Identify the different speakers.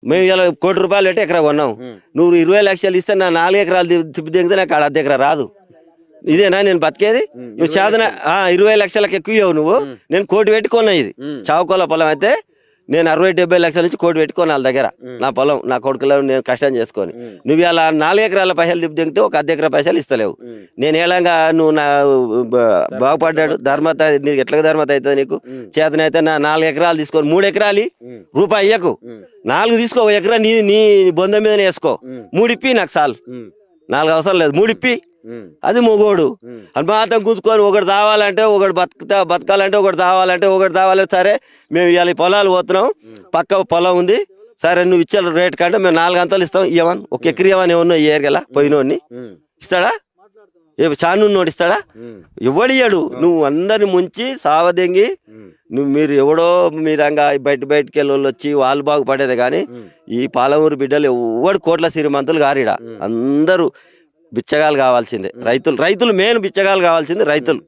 Speaker 1: మేము ఇలా ₹1,00,00,000 పెట్టి ఎకరా కొన్నాం. నువ్వు 20 లక్షలు ఇస్తే నా 4 ఎకరాలు తిప్పి దిగితే నాకు అర్ధ ఎకరా రాదు. ఇదేనా నేను బతికేది? నువ్వు చేతన 20 లక్షలకు ఎక్కువ నువ్వు. నేను 1 కోటి పెట్టి కొన్నా. ఇది చావుకోల పొలం అయితే నేను 60-70 లక్షల నుంచి 1 కోటి పెట్టి కొన్నా దగ్గర నా పొలం, నా కొడుకులో నేను కష్టం చేసుకొని. నువ్వు ఇలా 4 ఎకరాల పైసలు తిప్పి దిగితే ఒక అర్ధ ఎకరా పైసలు ఇస్తలేవు. నేను ఏలాగా నువ్వు నా బాగుపడ్డాడు ధర్మత, నీకు ఎట్లా ధర్మత అవుతుంది నీకు? చేతనైతే నా 4 ఎకరాలు తీసుకొని 3 ఎకరాలు రూపాయి ఇయ్యకు, 4 తీసుకో, 1 ఎకరా నీ బొంద మీదనే వేసుకో. 3 ఇప్పి నాకు చాలు, 4 అవసరం లేదు, 3 ఇప్పి. అది మొగోడు అనుమాతం కూర్చుకొని ఒకటి తావాలంటే ఒకటి బతకాలంటే ఒకటి తావాలంటే సరే మేము ఇవాళ పొలాలు పోతున్నాం, పక్క పొలం ఉంది, సరే నువ్వు ఇచ్చే రేట్ కంటే మేము 4 అంతలు ఇస్తాం, ఇవ్వమని. 1 ఎకరి ఇవ్వని ఏమన్నా ఏరిగల పోయినోడిని ఇస్తాడా? చానున్నోడు ఇస్తాడా? ఎవడియాడు? నువ్వు అందరిని ముంచి సావదెంగి మీరు ఎవడో మీదంగా బయటికి వెళ్ళి వచ్చి వాళ్ళు బాగుపడేది. కానీ ఈ పాలమూరు బిడ్డలు ఎవడు కోట్ల శ్రీమంతులు గారిడా, అందరూ బిచ్చగాలు కావాల్సిందే. రైతులు మెయిన్ బిచ్చగాలు కావాల్సింది రైతులు.